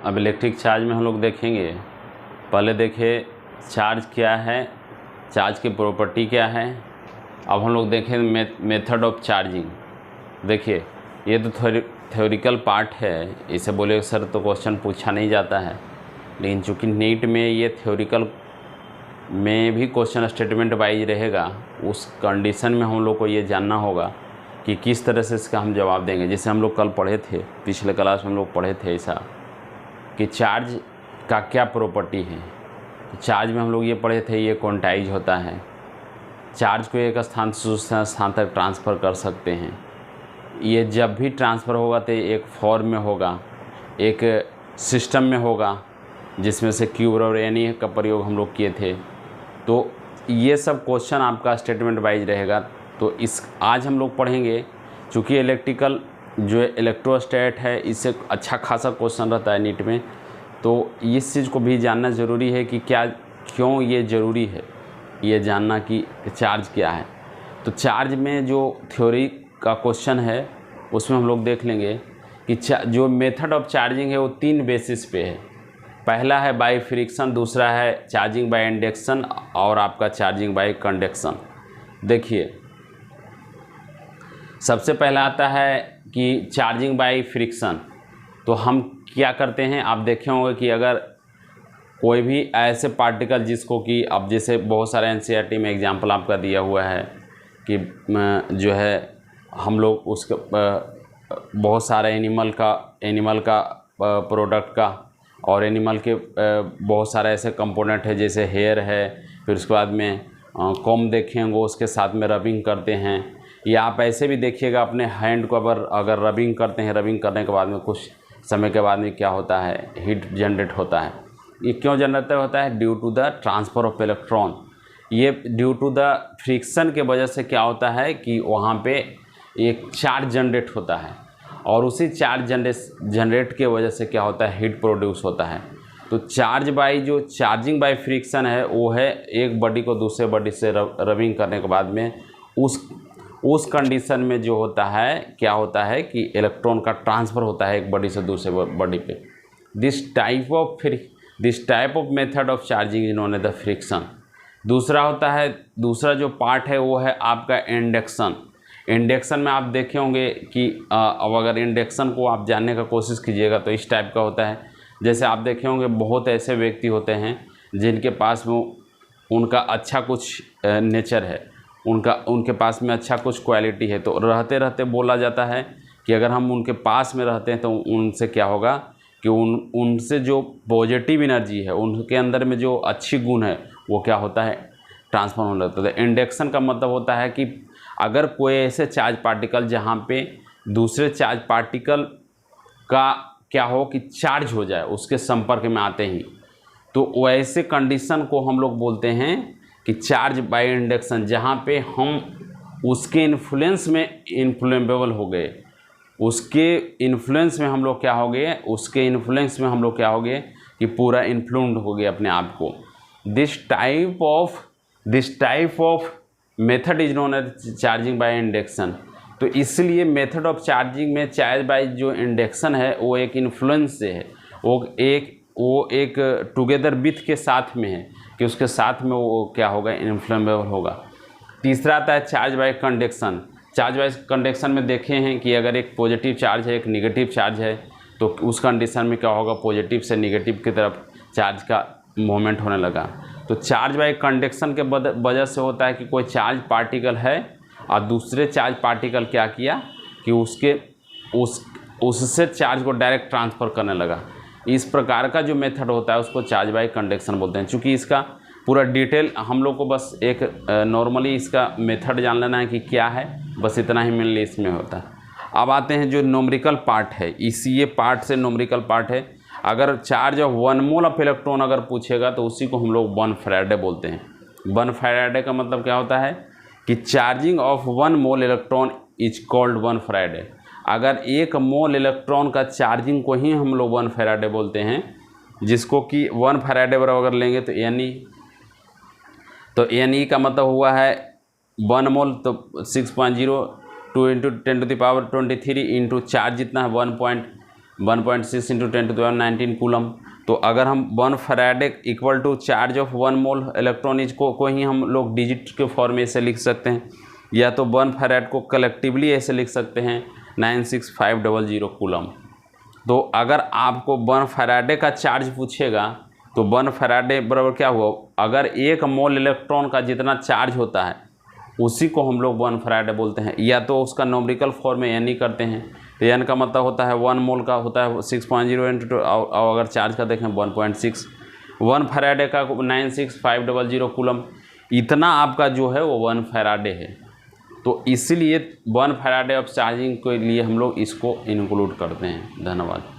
अब electric charge में हम लोग देखेंगे। पहले देखें चार्ज क्या है, चार्ज की प्रॉपर्टी क्या है। अब हम लोग देखें मेथड ऑफ चार्जिंग। देखिए ये तो थ्योरिकल पार्ट है, इसे बोले सर तो क्वेश्चन पूछा नहीं जाता है, लेकिन चूँकि नीट में ये थ्योरिकल में भी क्वेश्चन स्टेटमेंट वाइज रहेगा, उस कंडीशन में हम लोग को ये जानना होगा कि किस तरह से इसका हम जवाब देंगे। जैसे हम लोग कल पढ़े थे, पिछले क्लास में हम लोग पढ़े थे ऐसा कि चार्ज का क्या प्रॉपर्टी है। चार्ज में हम लोग ये पढ़े थे ये क्वांटाइज होता है, चार्ज को एक स्थान से दूसरे स्थान तक ट्रांसफ़र कर सकते हैं। ये जब भी ट्रांसफ़र होगा तो एक फॉर्म में होगा, एक सिस्टम में होगा, जिसमें से क्यूब और एनी का प्रयोग हम लोग किए थे। तो ये सब क्वेश्चन आपका स्टेटमेंट वाइज रहेगा। तो इस आज हम लोग पढ़ेंगे, चूँकि इलेक्ट्रिकल जो इलेक्ट्रोस्टैट है इससे अच्छा खासा क्वेश्चन रहता है नीट में, तो इस चीज़ को भी जानना ज़रूरी है कि क्यों ये ज़रूरी है ये जानना कि चार्ज क्या है। तो चार्ज में जो थ्योरी का क्वेश्चन है उसमें हम लोग देख लेंगे कि जो मेथड ऑफ चार्जिंग है वो 3 बेसिस पे है। पहला है बाय फ्रिक्शन, दूसरा है चार्जिंग बाय इंडक्शन और आपका चार्जिंग बाय कंडक्शन। देखिए सबसे पहला आता है कि चार्जिंग बाय फ्रिक्शन। तो हम क्या करते हैं, आप देखे होंगे कि अगर कोई भी ऐसे पार्टिकल जिसको कि अब जैसे बहुत सारे एनसीईआरटी में एग्जांपल आपका दिया हुआ है कि जो है हम लोग उसके बहुत सारे एनिमल का प्रोडक्ट का और एनिमल के बहुत सारे ऐसे कंपोनेंट है, जैसे हेयर है, फिर उसके बाद में कॉम देखेंगे उसके साथ में रबिंग करते हैं, या आप ऐसे भी देखिएगा अपने हैंड को अगर रबिंग करते हैं, रबिंग करने के बाद में कुछ समय के बाद में क्या होता है, हीट जनरेट होता है। ये क्यों जनरेट होता है? Due to the transfer of electron. ये ड्यू टू द फ्रिक्शन के वजह से क्या होता है कि वहाँ पे एक चार्ज जनरेट होता है, और उसी चार्ज जनरेट के वजह से क्या होता है, हीट प्रोड्यूस होता है। तो जो चार्जिंग बाय फ्रिक्शन है वो है एक बॉडी को दूसरे बॉडी से रबिंग करने के बाद में उस कंडीशन में जो होता है क्या होता है कि इलेक्ट्रॉन का ट्रांसफ़र होता है एक बॉडी से दूसरे बॉडी पे। This type of method of charging is known as the friction. दूसरा जो पार्ट है वो है आपका इंडक्शन। इंडक्शन में आप देखे होंगे कि अब अगर इंडक्शन को आप जानने का कोशिश कीजिएगा तो इस टाइप का होता है। जैसे आप देखे होंगे बहुत ऐसे व्यक्ति होते हैं जिनके पास में उनका अच्छा कुछ नेचर है, उनके पास में अच्छा कुछ क्वालिटी है, तो रहते रहते बोला जाता है कि अगर हम उनके पास में रहते हैं तो उनसे क्या होगा कि उनसे जो पॉजिटिव एनर्जी है, उनके अंदर में जो अच्छी गुण है वो क्या होता है, ट्रांसफर होने लगता है। इंडक्शन का मतलब होता है कि अगर कोई ऐसे चार्ज पार्टिकल जहाँ पे दूसरे चार्ज पार्टिकल का क्या हो कि चार्ज हो जाए उसके संपर्क में आते ही, तो वैसे कंडीशन को हम लोग बोलते हैं कि चार्ज बाय इंडक्शन, जहाँ पे हम उसके इन्फ्लुएंस में इन्फ्लुएंबल हो गए, उसके इन्फ्लुएंस में हम लोग क्या हो गए कि पूरा इन्फ्लुएंड हो गए अपने आप को। This type of method is known as charging by induction. तो इसलिए मेथड ऑफ चार्जिंग में चार्ज बाय जो इंडक्शन है वो एक इन्फ्लुएंस से है, वो एक टुगेदर विथ के साथ में है कि उसके साथ में वो क्या होगा, इन्फ्लुएंबल होगा। तीसरा आता है charge by conduction. Charge by conduction में देखे हैं कि अगर एक पॉजिटिव चार्ज है एक निगेटिव चार्ज है तो उस कंडीशन में क्या होगा, पॉजिटिव से निगेटिव की तरफ चार्ज का मूवमेंट होने लगा। तो चार्ज बाय कंडक्शन के वजह से होता है कि कोई चार्ज पार्टिकल है और दूसरे चार्ज पार्टिकल क्या किया कि उससे चार्ज को डायरेक्ट ट्रांसफ़र करने लगा। इस प्रकार का जो मेथड होता है उसको चार्ज बाय कंडक्शन बोलते हैं। चूँकि इसका पूरा डिटेल हम लोग को बस एक नॉर्मली इसका मेथड जान लेना है कि क्या है, बस इतना ही मेनली इसमें होता है। अब आते हैं जो न्यूमेरिकल पार्ट है, ये पार्ट से न्यूमेरिकल पार्ट है। अगर charge of 1 mole of electron अगर पूछेगा तो उसी को हम लोग 1 फैराडे बोलते हैं। 1 फैराडे का मतलब क्या होता है कि charging of 1 mole electron is called 1 Faraday. अगर 1 मोल इलेक्ट्रॉन का चार्जिंग को ही हम लोग 1 फैराडे बोलते हैं, जिसको कि 1 फैराडे बराबर अगर लेंगे तो एन का मतलब हुआ है 1 मोल, तो 6.02 × 10⁻23 इंटू चार्ज जितना है 1.6 इंटू 10⁻19 कूलम। तो अगर हम 1 Faraday equal to charge of 1 mole electron को ही हम लोग डिजिट के फॉर्म में ऐसे लिख सकते हैं, या तो 1 फैराड को कलेक्टिवली ऐसे लिख सकते हैं 96500 कूलम। तो अगर आपको 1 फैराडे का चार्ज पूछेगा तो 1 फैराडे बराबर क्या हुआ, अगर 1 मोल इलेक्ट्रॉन का जितना चार्ज होता है उसी को हम लोग 1 फैराडे बोलते हैं, या तो उसका न्यूमेरिकल फॉर्म में यानी करते हैं। तो यानी का मतलब होता है 1 मोल का होता है 6.0 इंटू, और अगर चार्ज का देखें 1.6, 1 फैराडे का 96500 कूलम, इतना आपका जो है वो 1 फैराडे है। तो इसीलिए 1 फैराडे ऑफ चार्जिंग के लिए हम लोग इसको इंक्लूड करते हैं। धन्यवाद।